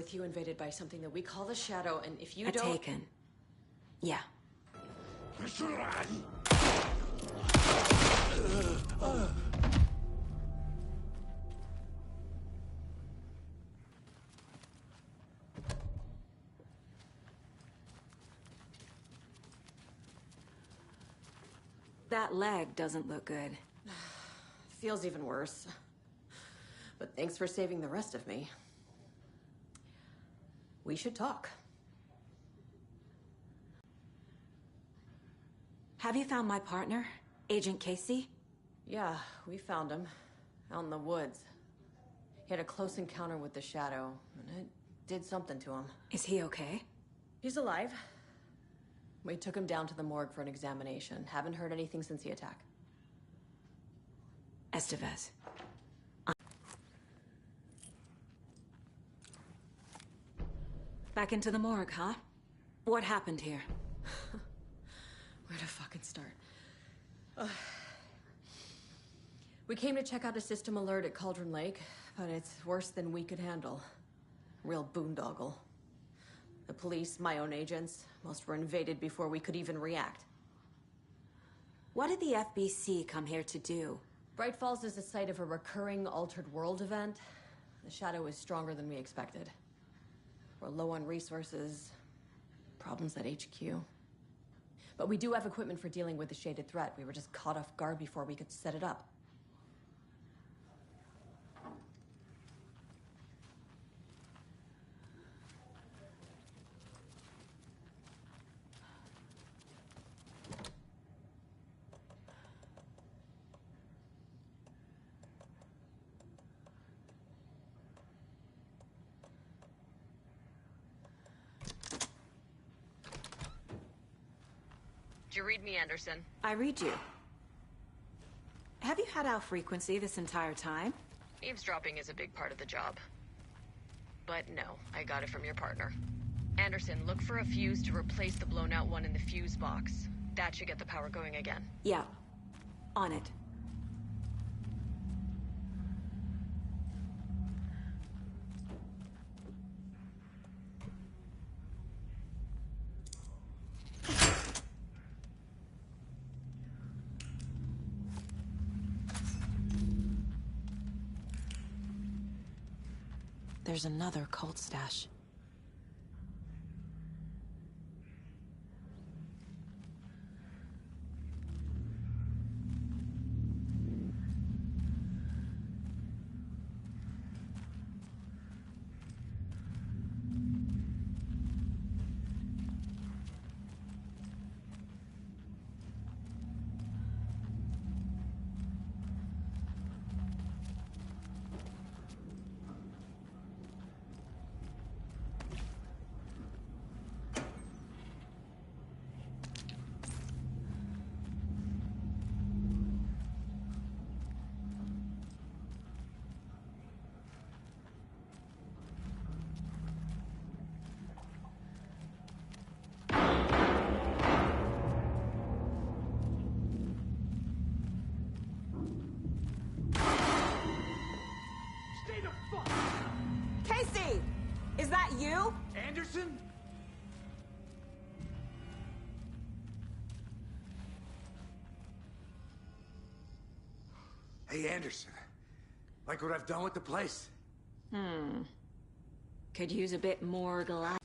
with you invaded by something that we call the Shadow, and if you A don't... Taken. Yeah. That leg doesn't look good. Feels even worse. But thanks for saving the rest of me. We should talk. Have you found my partner, Agent Casey? Yeah, we found him. Out in the woods. He had a close encounter with the Shadow, and it did something to him. Is he okay? He's alive. We took him down to the morgue for an examination. Haven't heard anything since the attack. Estevez. Back into the morgue, huh? What happened here? Where to fucking start? We came to check out a system alert at Cauldron Lake, but it's worse than we could handle. Real boondoggle. The police, my own agents, most were invaded before we could even react. What did the FBC come here to do? Bright Falls is the site of a recurring Altered World event. The Shadow is stronger than we expected. We're low on resources, problems at HQ. But we do have equipment for dealing with the shaded threat. We were just caught off guard before we could set it up. Did you read me, Anderson? I read you. Have you had our frequency this entire time? Eavesdropping is a big part of the job. But no, I got it from your partner. Anderson, look for a fuse to replace the blown out one in the fuse box. That should get the power going again. Yeah. On it. There's another cult stash. Casey! Is that you? Anderson? Hey, Anderson. Like what I've done with the place? Could use a bit more glass.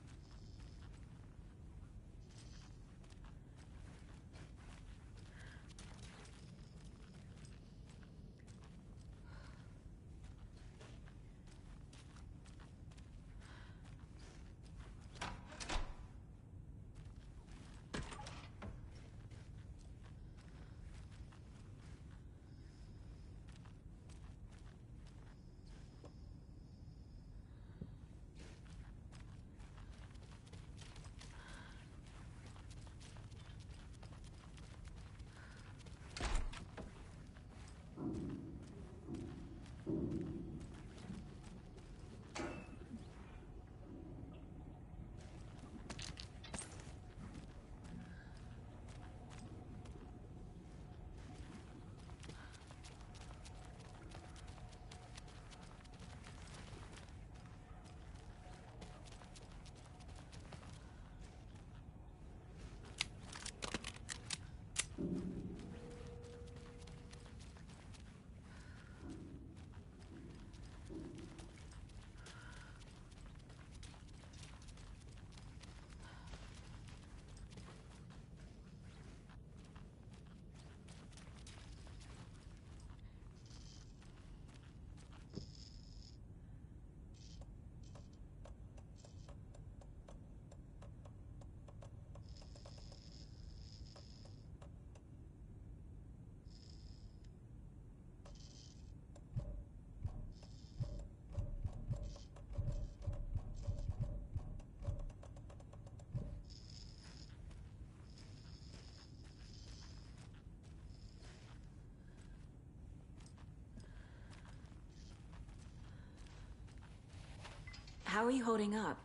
How are you holding up?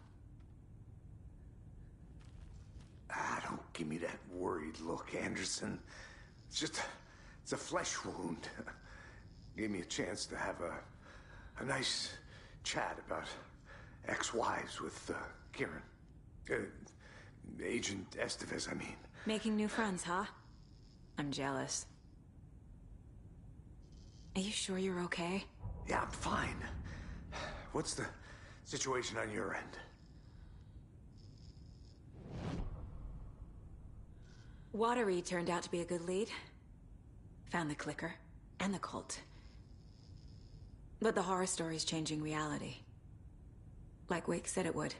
Ah, don't give me that worried look, Anderson. It's a flesh wound. Gave me a chance to have a nice chat about ex-wives with Kieran. Agent Estevez, I mean. Making new friends, huh? I'm jealous. Are you sure you're okay? Yeah, I'm fine. What's the situation on your end? Watery turned out to be a good lead. Found the clicker and the cult. But the horror story's changing reality. Like Wake said it would.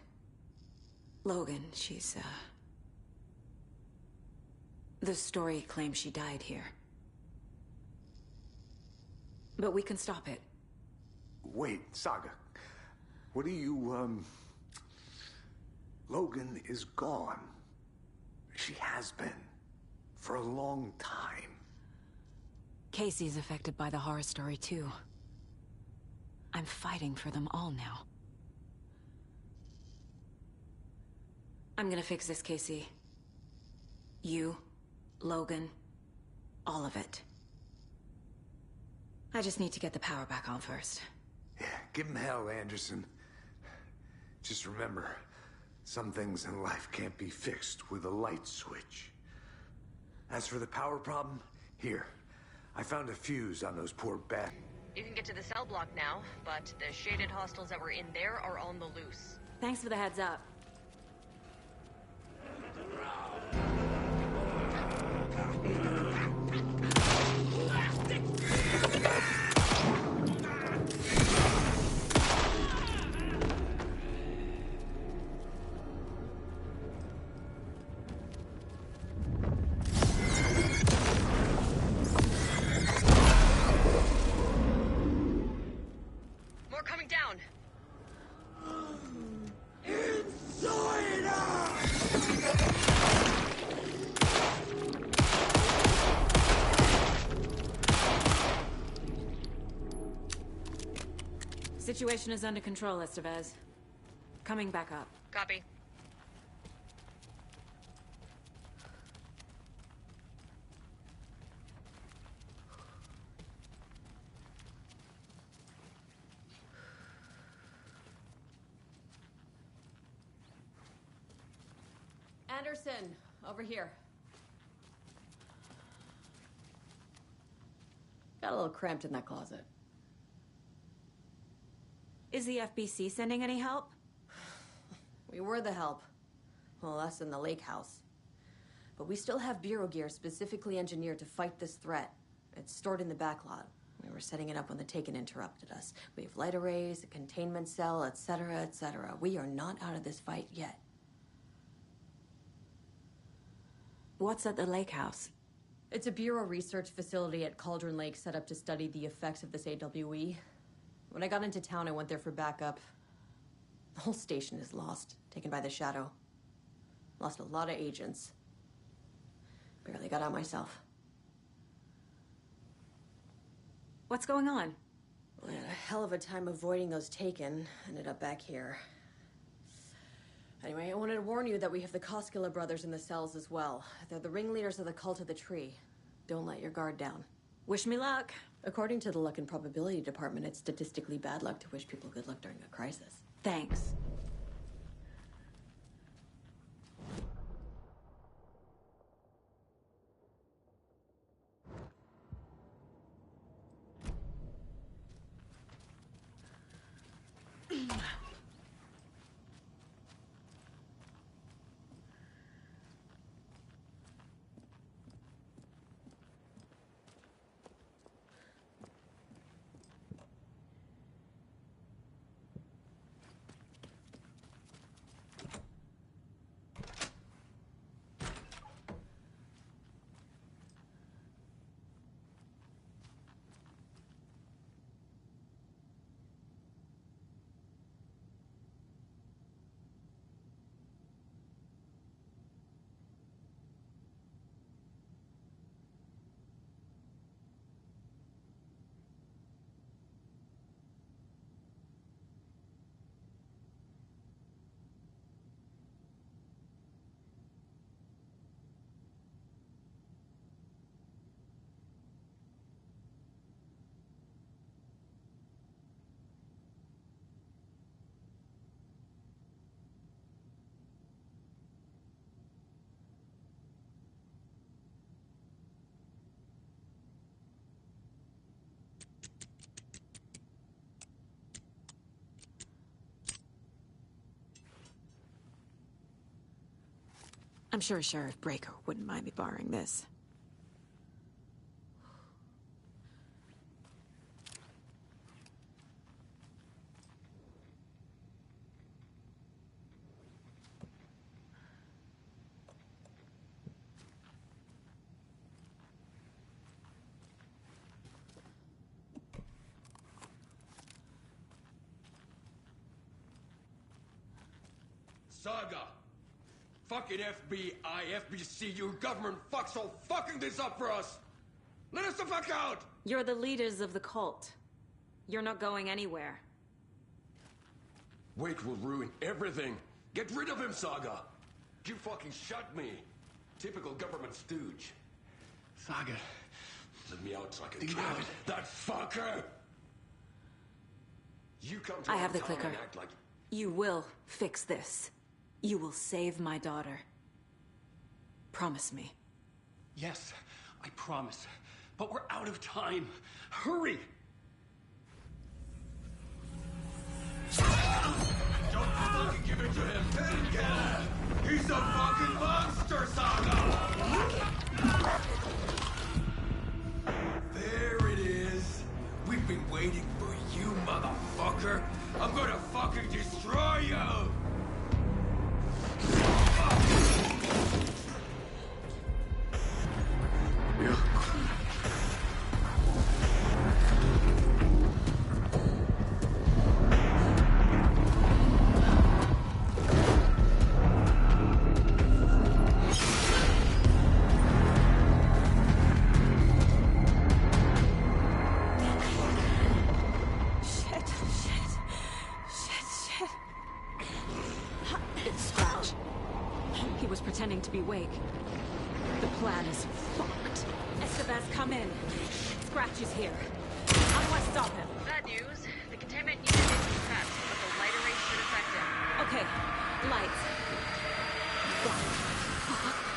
Logan, she's, the story claims she died here. But we can stop it. Wait, Saga. What are you, Logan is gone. She has been. For a long time. Casey's affected by the horror story, too. I'm fighting for them all now. I'm gonna fix this, Casey. You, Logan, all of it. I just need to get the power back on first. Yeah, give him hell, Anderson. Just remember, some things in life can't be fixed with a light switch. As for the power problem, here. I found a fuse on those poor bats. You can get to the cell block now, but the shaded hostiles that were in there are on the loose. Thanks for the heads up. More coming down. Situation is under control, Estevez. Coming back up. Copy. Anderson, over here. Got a little cramped in that closet. Is the FBC sending any help? We were the help. Well, us in the lake house. But we still have Bureau gear specifically engineered to fight this threat. It's stored in the backlot. We were setting it up when the Taken interrupted us. We have light arrays, a containment cell, etc., etc. We are not out of this fight yet. What's at the lake house? It's a Bureau research facility at Cauldron Lake set up to study the effects of this AWE. When I got into town, I went there for backup. The whole station is lost, taken by the Shadow. Lost a lot of agents. Barely got out myself. What's going on? We had a hell of a time avoiding those Taken. Ended up back here. Anyway, I wanted to warn you that we have the Koskela brothers in the cells as well. They're the ringleaders of the Cult of the Tree. Don't let your guard down. Wish me luck. According to the Luck and Probability Department, it's statistically bad luck to wish people good luck during a crisis. Thanks. I'm sure Sheriff Breaker wouldn't mind me borrowing this. Saga! Fucking FBI, FBC, your government fucks all fucking this up for us! Let us the fuck out! You're the leaders of the cult. You're not going anywhere. Wake will ruin everything. Get rid of him, Saga! You fucking shut me. Typical government stooge. Saga. Let me out so I can kill that fucker! You come to I our have the town clicker. and act like... You will fix this. You will save my daughter. Promise me. Yes, I promise. But we're out of time. Hurry! Don't fucking give it to him! Let him get it! He's a fucking monster, Saga! There it is! We've been waiting for you, motherfucker! I'm gonna fucking destroy you! Pretending to be Wake. The plan is fucked. Estevez, come in. Scratch is here. How do I stop him? Bad news. The containment unit is detached, but the lighter rate should affect him. Okay. Lights. What the fuck?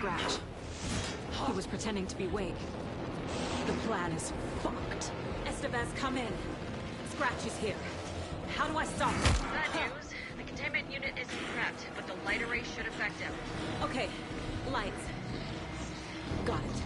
Scratch. He was pretending to be Wake. The plan is fucked. Estevez, come in. Scratch is here. How do I stop him? Bad news. The containment unit isn't prepped, but the light array should affect him. Okay, lights. Got it.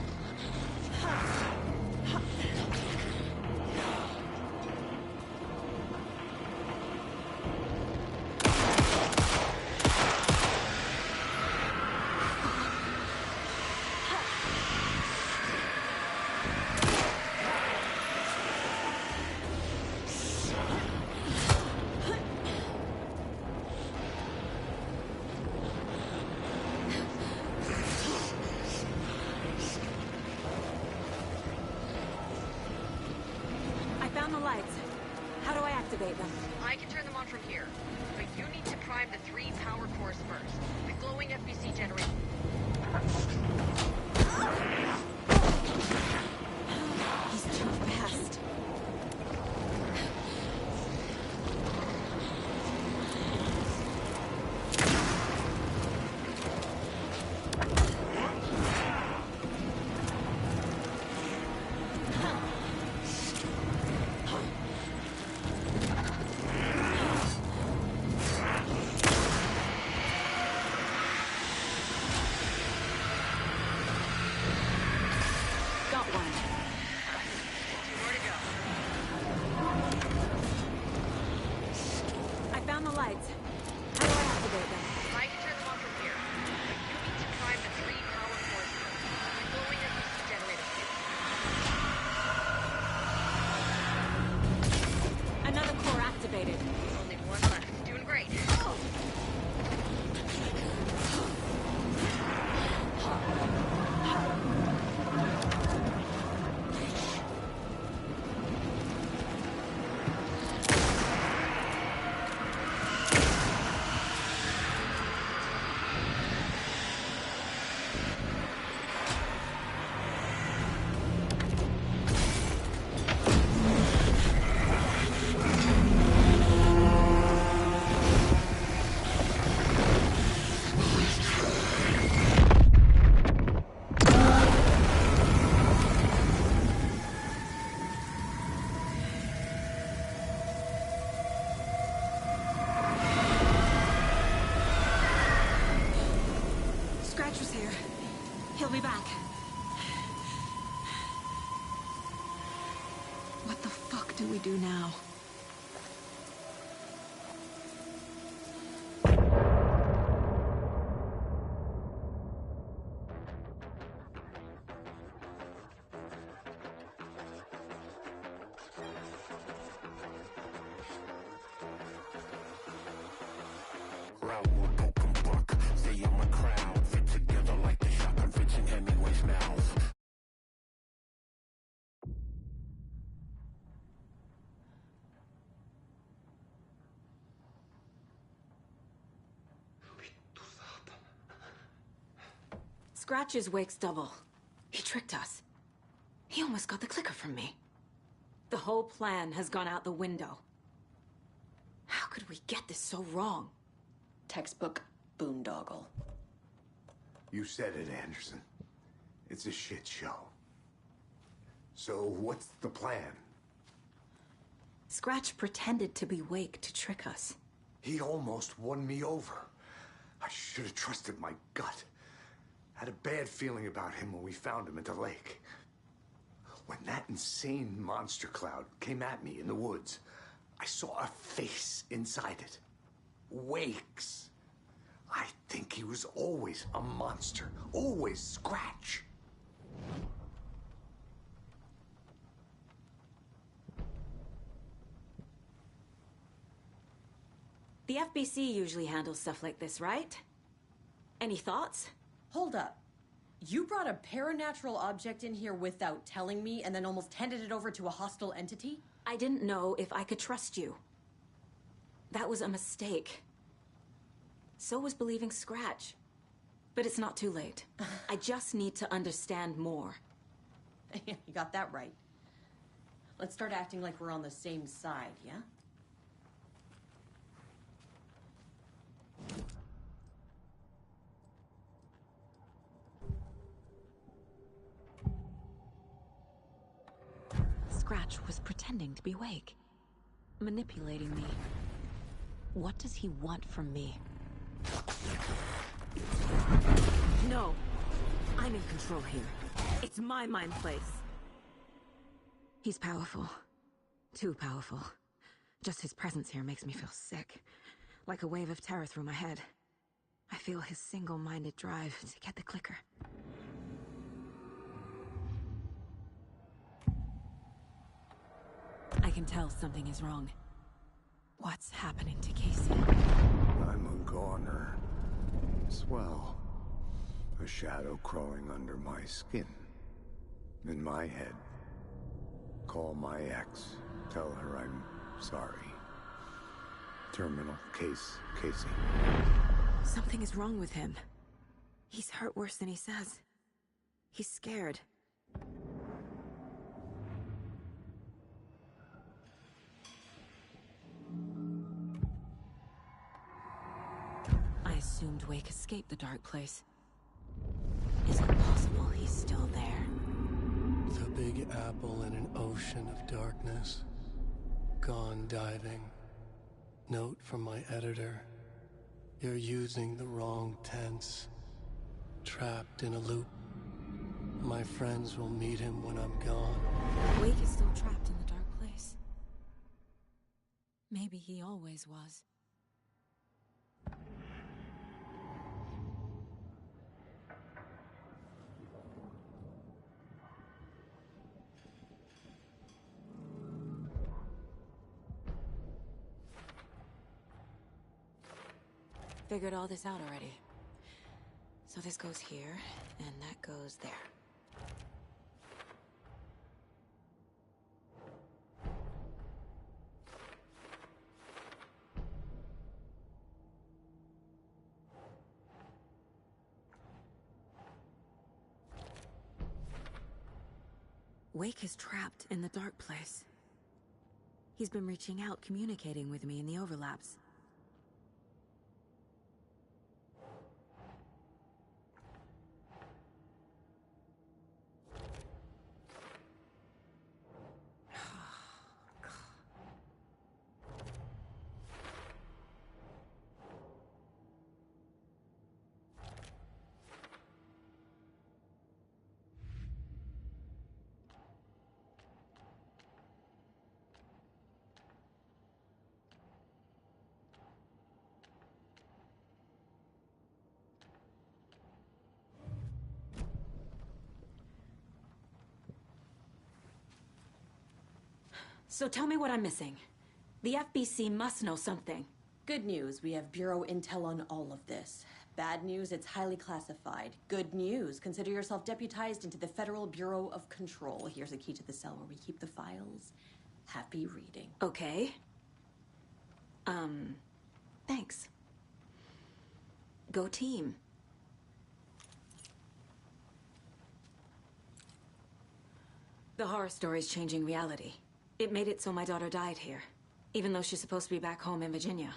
I can turn them on from here, but you need to prime the 3 power cores first. The glowing FBC generator. He's too fast. Only one left. Doing great. He'll be back. What the fuck do we do now? Scratch is Wake's double. He tricked us. He almost got the clicker from me. The whole plan has gone out the window. How could we get this so wrong? Textbook boondoggle. You said it, Anderson. It's a shit show. So what's the plan? Scratch pretended to be Wake to trick us. He almost won me over. I should have trusted my gut. Had a bad feeling about him when we found him at the lake. When that insane monster cloud came at me in the woods, I saw a face inside it. Wake's. I think he was always a monster. Always Scratch. The FBC usually handles stuff like this, right? Any thoughts? Hold up. You brought a paranatural object in here without telling me and then almost handed it over to a hostile entity? I didn't know if I could trust you. That was a mistake. So was believing Scratch. But it's not too late. I just need to understand more. You got that right. Let's start acting like we're on the same side, yeah? Scratch was pretending to be Wake. Manipulating me. What does he want from me? No! I'm in control here. It's my mind place. He's powerful. Too powerful. Just his presence here makes me feel sick. Like a wave of terror through my head. I feel his single-minded drive to get the clicker. I can tell something is wrong. What's happening to Casey? I'm a goner. Swell. A shadow crawling under my skin. In my head. Call my ex. Tell her I'm sorry. Terminal case, Casey. Something is wrong with him. He's hurt worse than he says. He's scared. I assumed Wake escaped the dark place. Is it possible he's still there? The Big Apple in an ocean of darkness. Gone diving. Note from my editor. You're using the wrong tense. Trapped in a loop. My friends will meet him when I'm gone. Wake is still trapped in the dark place. Maybe he always was. Figured all this out already. So this goes here, and that goes there. Wake is trapped in the dark place. He's been reaching out, communicating with me in the overlaps. So tell me what I'm missing. The FBC must know something. Good news, we have Bureau intel on all of this. Bad news, it's highly classified. Good news, consider yourself deputized into the Federal Bureau of Control. Here's a key to the cell where we keep the files. Happy reading. Okay. Thanks. Go team. The horror story's changing reality. It made it so my daughter died here, even though she's supposed to be back home in Virginia.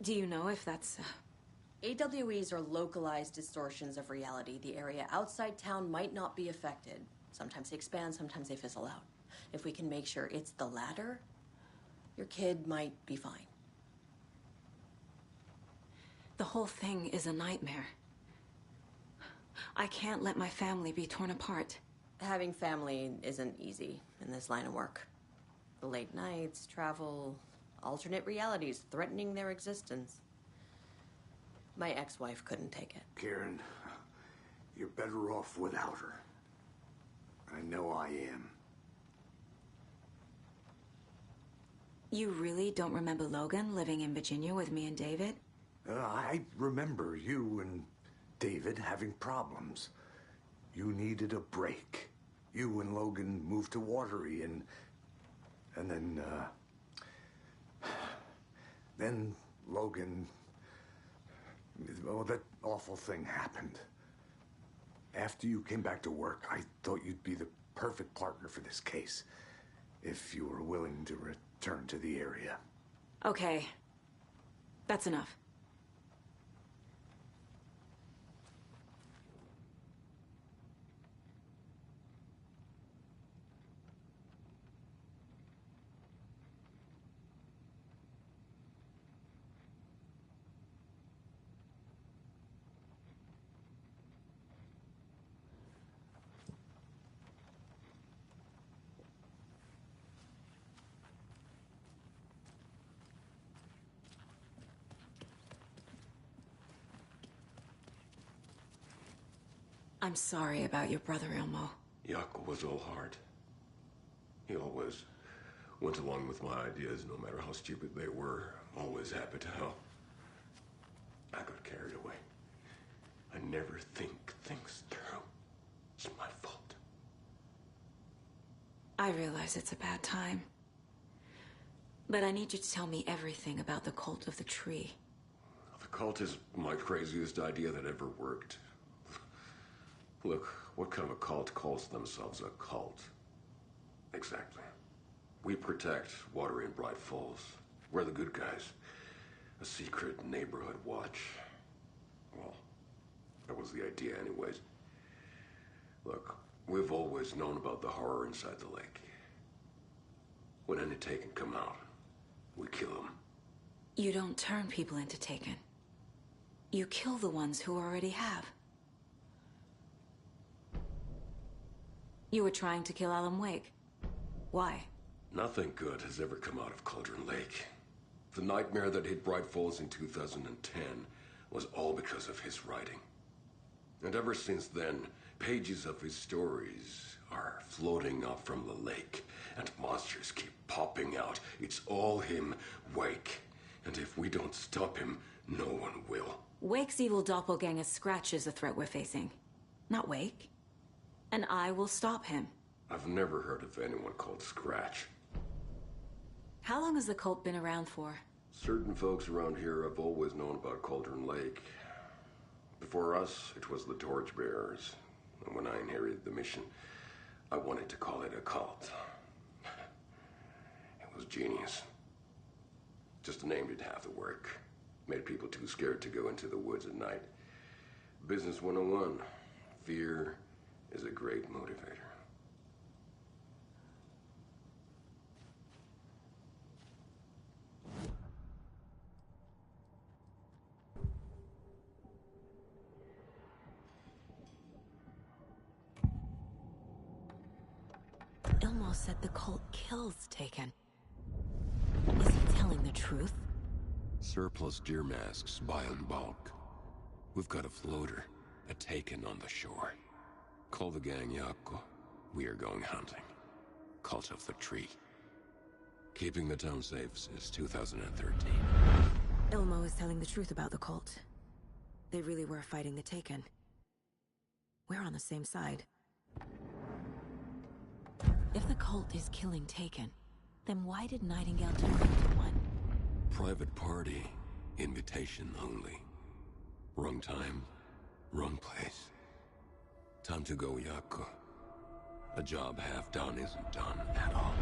Do you know if that's... AWEs are localized distortions of reality. The area outside town might not be affected. Sometimes they expand, sometimes they fizzle out. If we can make sure it's the latter, your kid might be fine. The whole thing is a nightmare. I can't let my family be torn apart. Having family isn't easy in this line of work. The late nights, travel, alternate realities threatening their existence. My ex-wife couldn't take it. Karen, you're better off without her. I know I am. You really don't remember Logan living in Virginia with me and David? I remember you and David having problems. You needed a break. You and Logan moved to Watery and then Logan, well, that awful thing happened. After you came back to work, I thought you'd be the perfect partner for this case, if you were willing to return to the area. Okay. That's enough. I'm sorry about your brother, Ilmo. Jaakko was all heart. He always went along with my ideas, no matter how stupid they were. Always happy to help. I got carried away. I never think things through. It's my fault. I realize it's a bad time. But I need you to tell me everything about the cult of the tree. The cult is my craziest idea that ever worked. Look, what kind of a cult calls themselves a cult? Exactly. We protect Water in Bright Falls. We're the good guys. A secret neighborhood watch. Well, that was the idea anyways. Look, we've always known about the horror inside the lake. When any Taken come out, we kill them. You don't turn people into Taken. You kill the ones who already have. You were trying to kill Alan Wake. Why? Nothing good has ever come out of Cauldron Lake. The nightmare that hit Bright Falls in 2010 was all because of his writing. And ever since then, pages of his stories are floating up from the lake, and monsters keep popping out. It's all him, Wake. And if we don't stop him, no one will. Wake's evil doppelganger Scratch is the threat we're facing, not Wake. And I will stop him. I've never heard of anyone called Scratch. How long has the cult been around for? Certain folks around here have always known about Cauldron Lake. Before us, it was the Torchbearers. And when I inherited the mission, I wanted to call it a cult. It was genius. Just the name did half the work. Made people too scared to go into the woods at night. Business 101. Fear is a great motivator. Ilmo said the cult kills Taken. Is he telling the truth? Surplus deer masks buy in bulk. We've got a floater, a Taken on the shore. Call the gang Jaakko. We are going hunting. Cult of the Tree. Keeping the town safe since 2013. Ilmo is telling the truth about the cult. They really were fighting the Taken. We're on the same side. If the cult is killing Taken, then why did Nightingale turn into one? Private party. Invitation only. Wrong time, wrong place. Time to go, Jaakko. A job half done isn't done at all.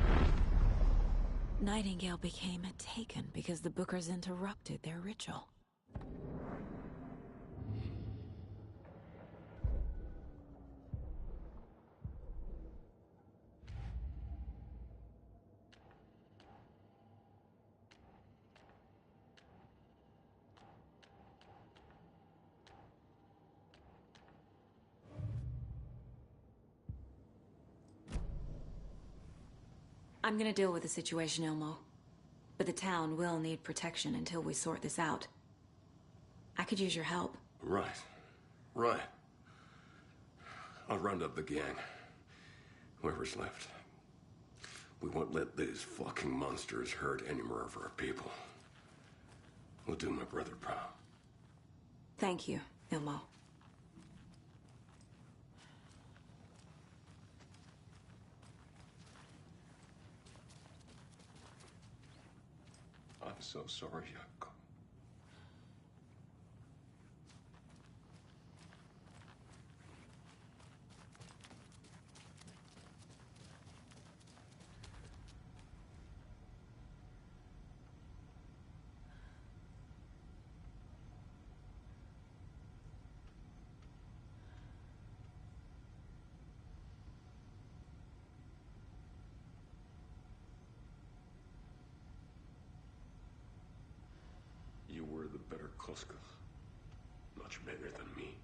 Nightingale became a Taken because the Bookers interrupted their ritual. I'm gonna deal with the situation, Ilmo. But the town will need protection until we sort this out. I could use your help. Right. Right. I'll round up the gang. Whoever's left. We won't let these fucking monsters hurt any more of our people. We'll do my brother proud. Thank you, Ilmo. I'm so sorry, Jaakko. You were the better Koska. Much better than me.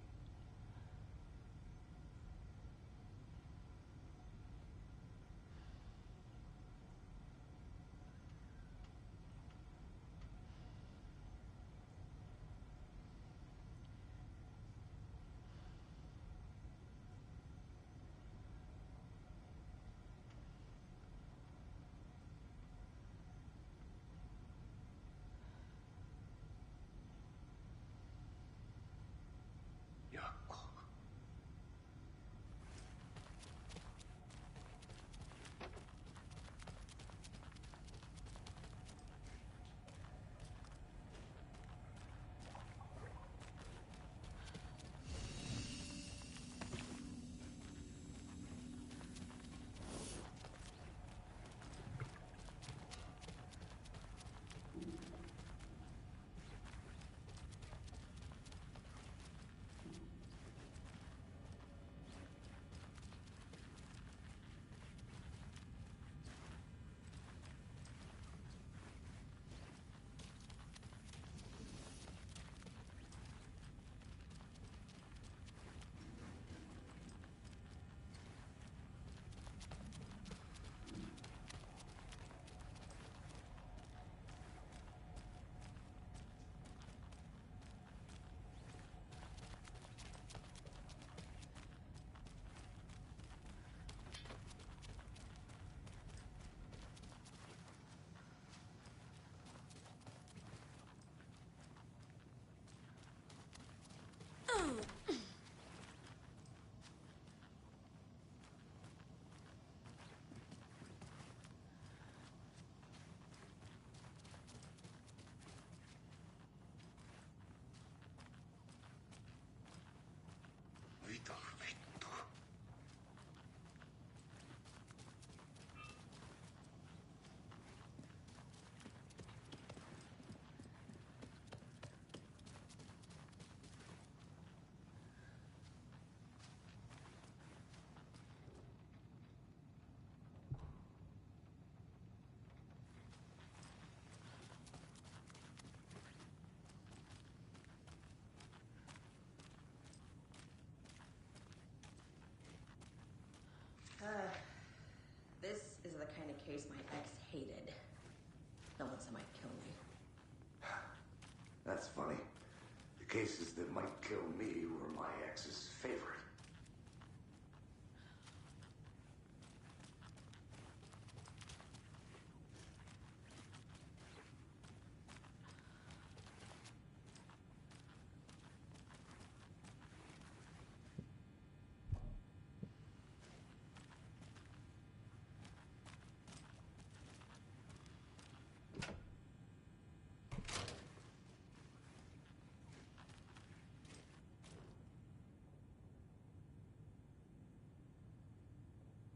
case my ex hated. Unless it might kill me. That's funny. The cases that might kill me were my ex's favorite.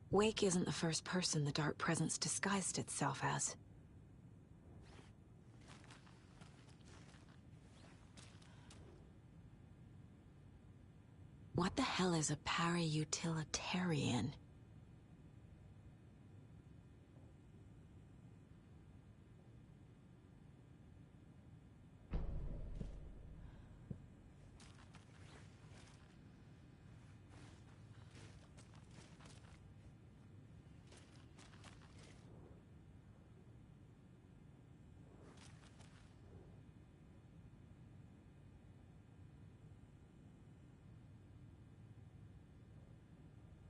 Wake isn't the first person the Dark Presence disguised itself as. What the hell is a para-utilitarian?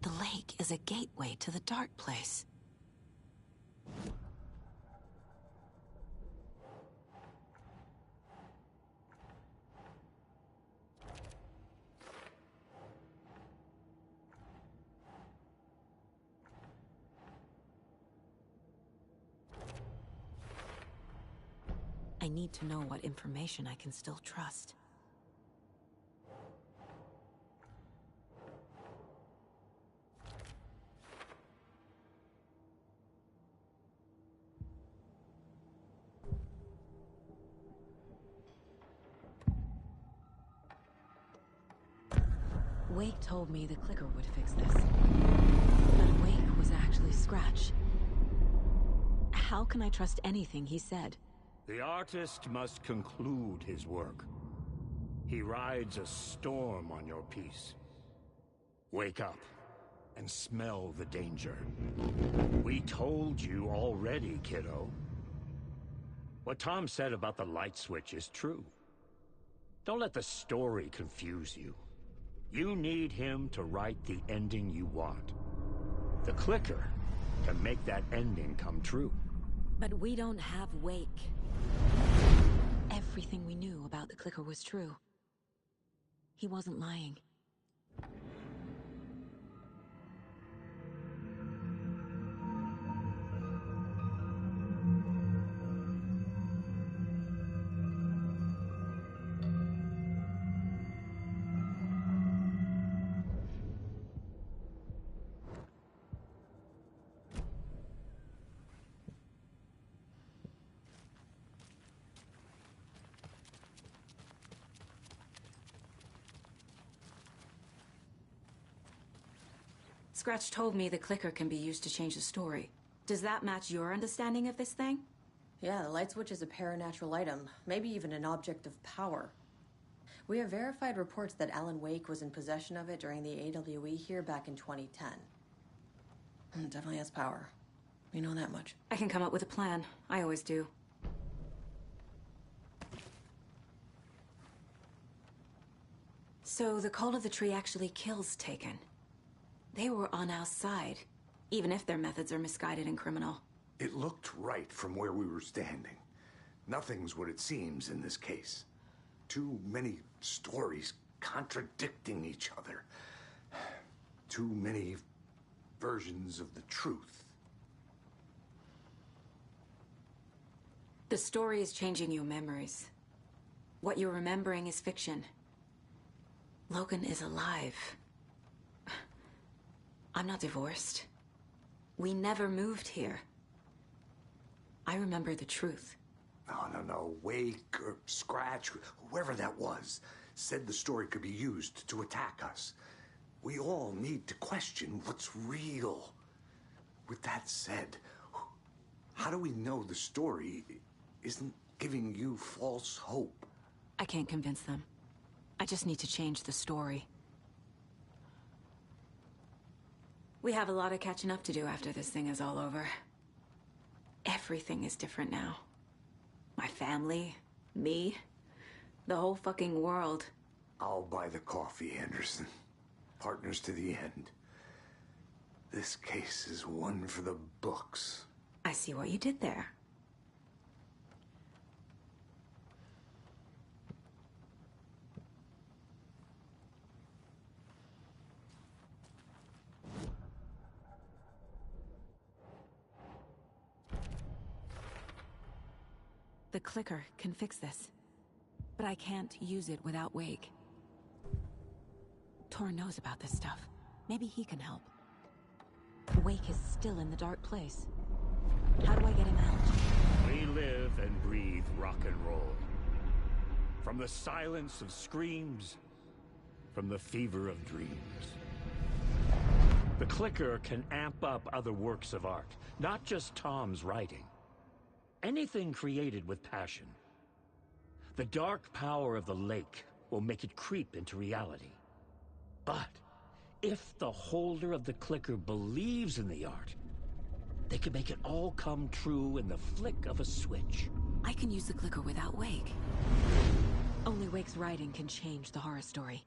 The lake is a gateway to the dark place. I need to know what information I can still trust. Wake told me the clicker would fix this. But Wake was actually Scratch. How can I trust anything he said? The artist must conclude his work. He rides a storm on your piece. Wake up and smell the danger. We told you already, kiddo. What Tom said about the light switch is true. Don't let the story confuse you. You need him to write the ending you want. The clicker can make that ending come true. But we don't have Wake. Everything we knew about the clicker was true. He wasn't lying. Scratch told me the clicker can be used to change the story. Does that match your understanding of this thing? Yeah, the light switch is a paranatural item, maybe even an object of power. We have verified reports that Alan Wake was in possession of it during the AWE here back in 2010. It definitely has power. We know that much. I can come up with a plan. I always do. So the Cult of the Tree actually kills Taken. They were on our side, even if their methods are misguided and criminal. It looked right from where we were standing. Nothing's what it seems in this case. Too many stories contradicting each other. Too many versions of the truth. The story is changing your memories. What you're remembering is fiction. Logan is alive. I'm not divorced. We never moved here. I remember the truth. No. Wake or Scratch, whoever that was, said the story could be used to attack us. We all need to question what's real. With that said, how do we know the story isn't giving you false hope? I can't convince them. I just need to change the story. We have a lot of catching up to do after this thing is all over. Everything is different now. My family, me, the whole fucking world. I'll buy the coffee, Anderson. Partners to the end. This case is one for the books. I see what you did there. The clicker can fix this, but I can't use it without Wake. Tor knows about this stuff. Maybe he can help. Wake is still in the dark place. How do I get him out? We live and breathe rock and roll. From the silence of screams, from the fever of dreams. The clicker can amp up other works of art, not just Tom's writing. Anything created with passion. The dark power of the lake will make it creep into reality. But if the holder of the clicker believes in the art, they can make it all come true in the flick of a switch. I can use the clicker without Wake. Only Wake's writing can change the horror story.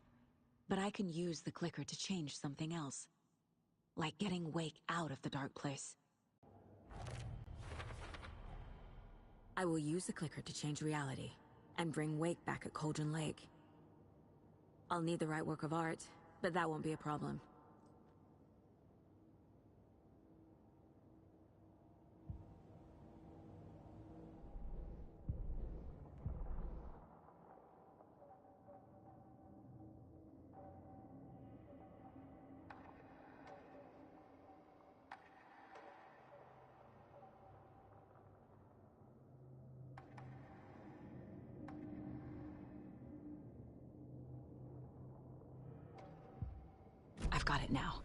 But I can use the clicker to change something else. Like getting Wake out of the dark place. I will use the clicker to change reality, and bring Wake back at Cauldron Lake. I'll need the right work of art, but that won't be a problem. I've got it now.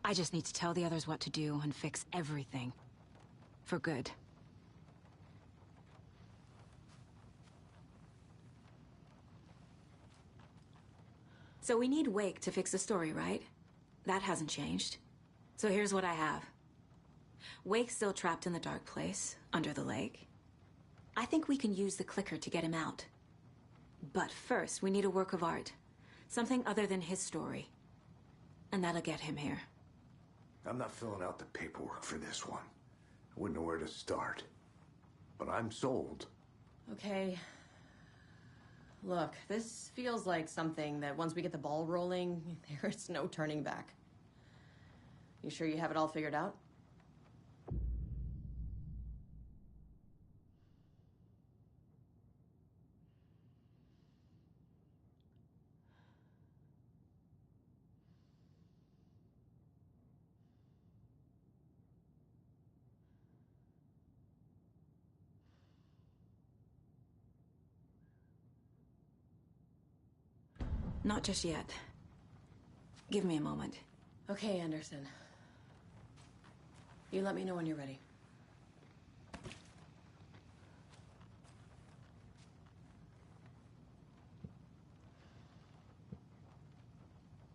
I just need to tell the others what to do and fix everything. For good. So we need Wake to fix the story, right? That hasn't changed. So here's what I have. Wake's still trapped in the dark place, under the lake. I think we can use the clicker to get him out. But first, we need a work of art. Something other than his story. And that'll get him here. I'm not filling out the paperwork for this one. I wouldn't know where to start. But I'm sold. Okay. Look, this feels like something that once we get the ball rolling, there's no turning back. You sure you have it all figured out? Not just yet. Give me a moment. Okay, Anderson. You let me know when you're ready.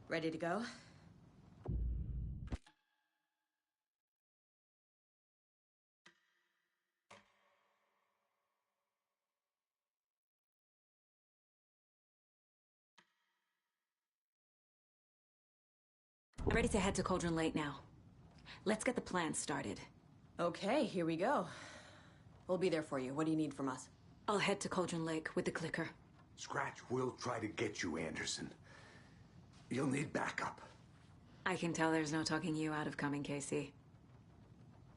Ready to go? I'm ready to head to Cauldron Lake now. Let's get the plan started. Okay, here we go. We'll be there for you. What do you need from us? I'll head to Cauldron Lake with the clicker. Scratch will try to get you, Anderson. You'll need backup. I can tell there's no talking you out of coming, Casey.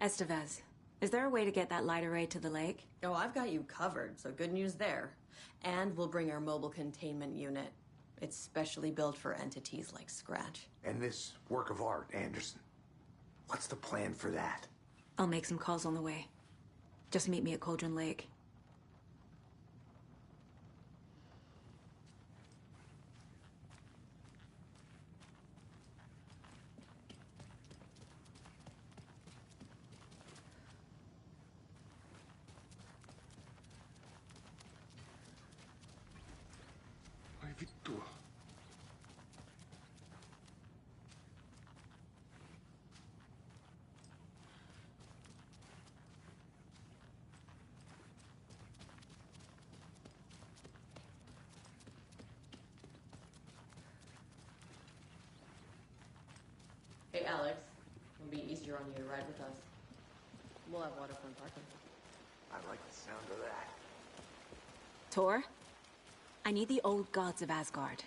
Estevez, is there a way to get that light array to the lake? Oh, I've got you covered, so good news there. And we'll bring our mobile containment unit. It's specially built for entities like Scratch. And this work of art, Anderson. What's the plan for that? I'll make some calls on the way. Just meet me at Cauldron Lake. Ai vittu. Hey, Alex. It'll be easier on you to ride with us. We'll have waterfront parking. I like the sound of that. Tor, I need the old gods of Asgard.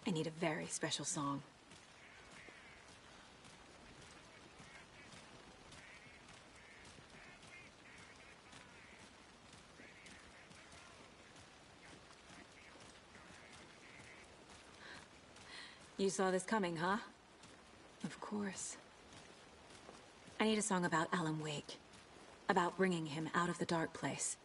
I need a very special song. You saw this coming, huh? Of course. I need a song about Alan Wake. About bringing him out of the dark place.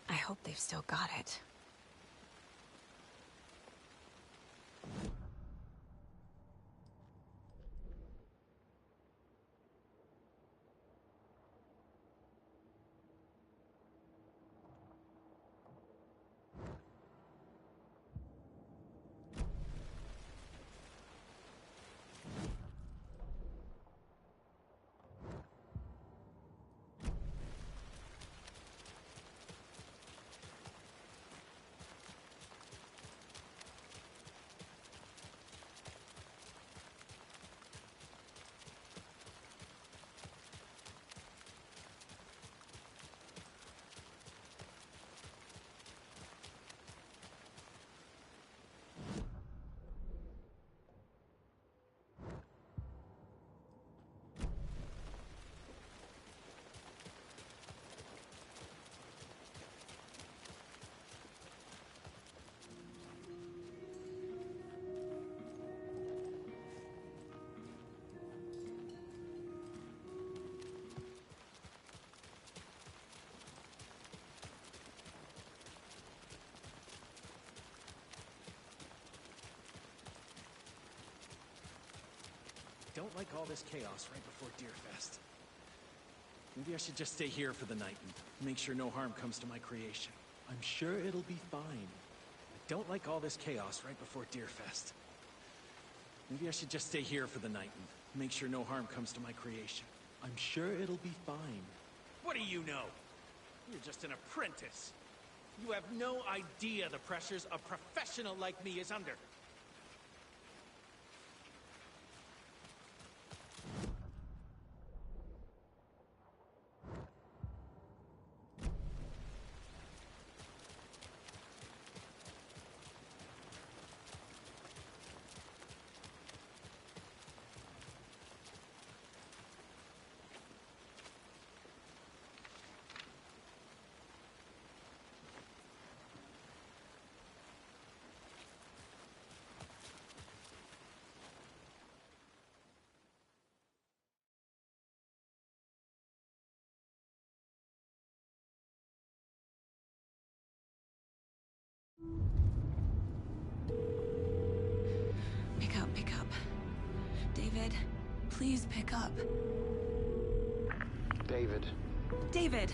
I hope they've still got it. Don't like all this chaos right before Deerfest. Maybe I should just stay here for the night and make sure no harm comes to my creation. I'm sure it'll be fine. I don't like all this chaos right before Deerfest. Maybe I should just stay here for the night and make sure no harm comes to my creation. I'm sure it'll be fine. What do you know? You're just an apprentice. You have no idea the pressures a professional like me is under. Pick up. David, please pick up. David. David!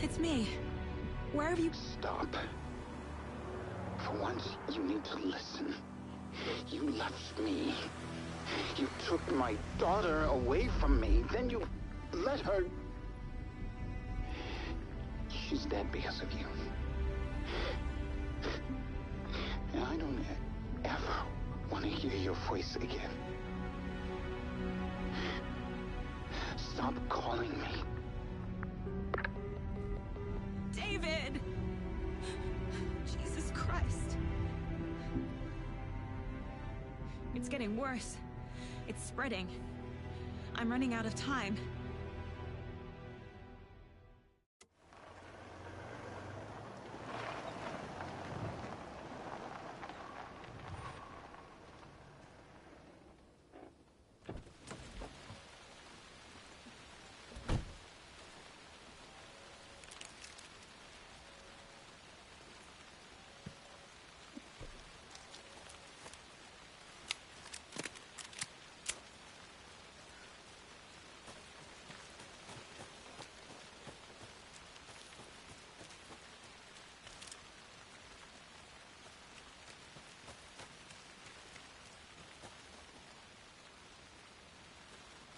It's me. Where have you... Stop. For once, you need to listen. You left me. You took my daughter away from me. Then you let her... She's dead because of you. And I don't ever want to hear your voice again. Stop calling me. David! Jesus Christ. It's getting worse. It's spreading. I'm running out of time.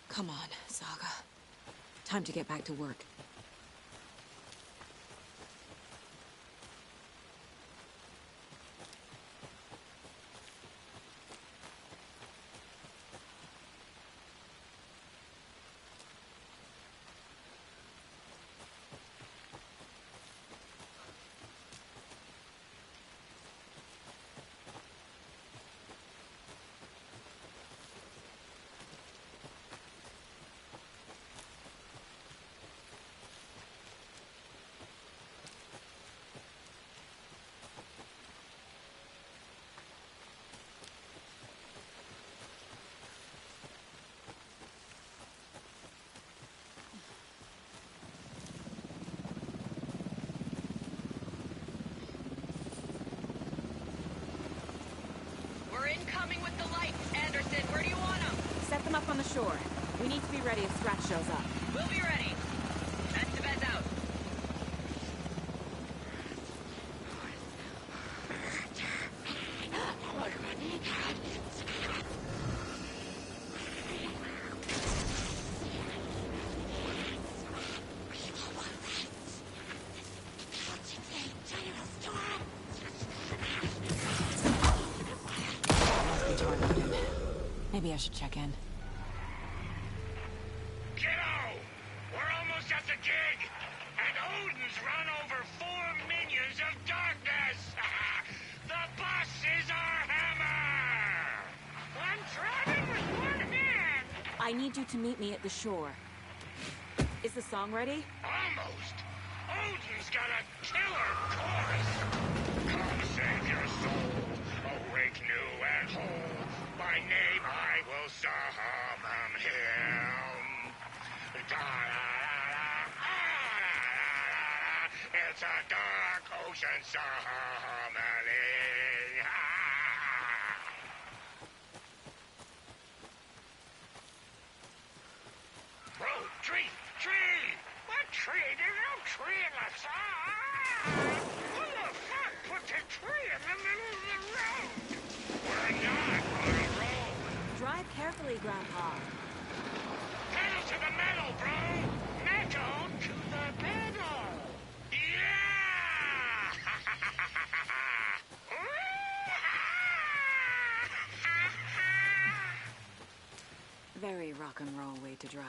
Come on, Saga. Time to get back to work. coming with the lights, Anderson. Where do you want them? Set them up on the shore. We need to be ready if Scratch shows up. We'll be ready. That's the bed's out. Maybe I should check in. Kiddo! We're almost at the gig! And Odin's run over 4 minions of darkness! The bus is our hammer! I'm driving with one hand! I need you to meet me at the shore. Is the song ready? Almost! Odin's got a killer chorus! Come save your soul, awake new and whole. By name I will summon him. It's a dark ocean summoning. Bro, tree! What tree? There's no tree in the sun! Who the fuck put the tree in the middle of the road? We're not on a road! Drive carefully, Grandpa. Pedal to the metal, bro! Metal to the metal! Yeah! Very rock and roll way to drive.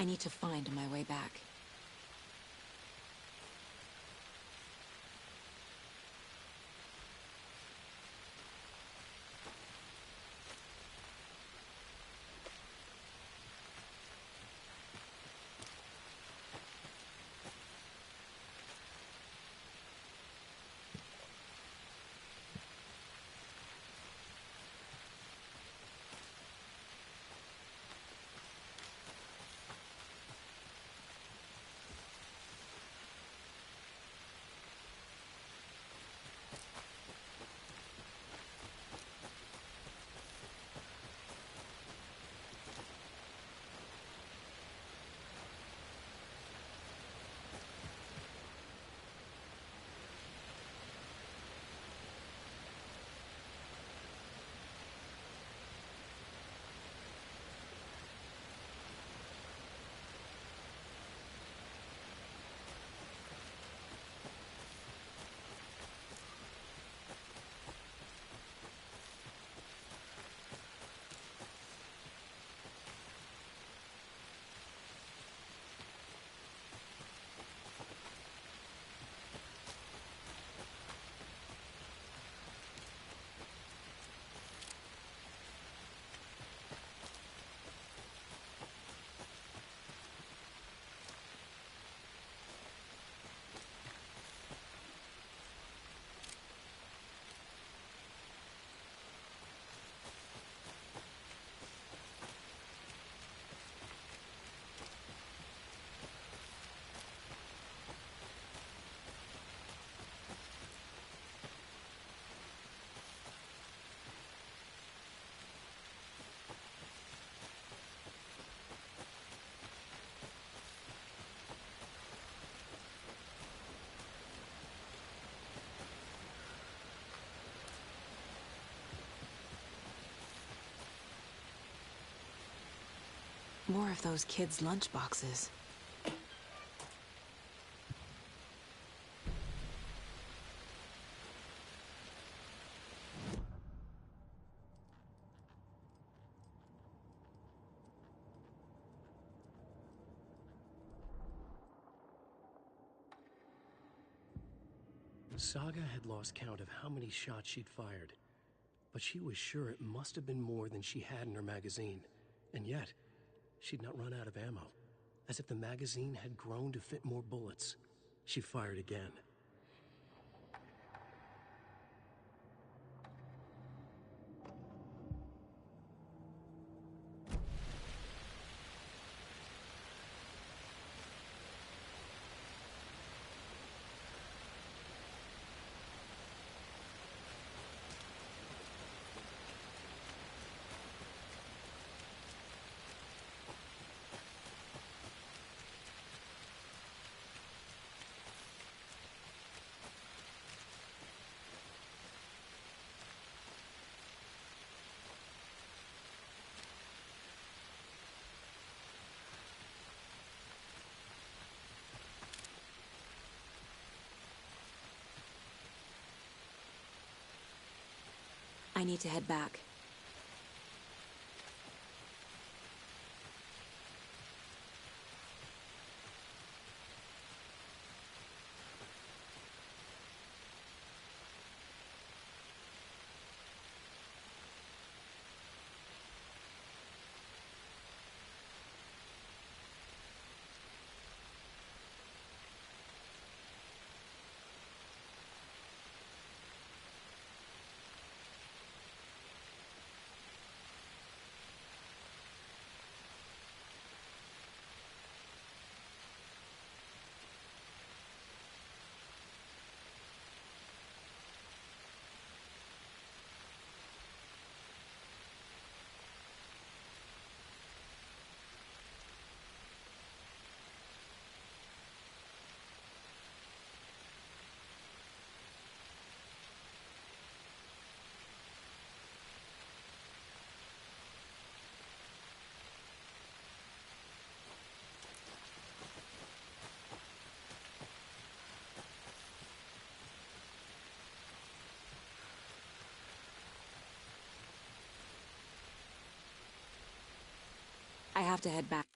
I need to find my way back. More of those kids' lunchboxes. Saga had lost count of how many shots she'd fired, but she was sure it must have been more than she had in her magazine. And yet, she'd not run out of ammo. As if the magazine had grown to fit more bullets. She fired again. I need to head back. I have to head back.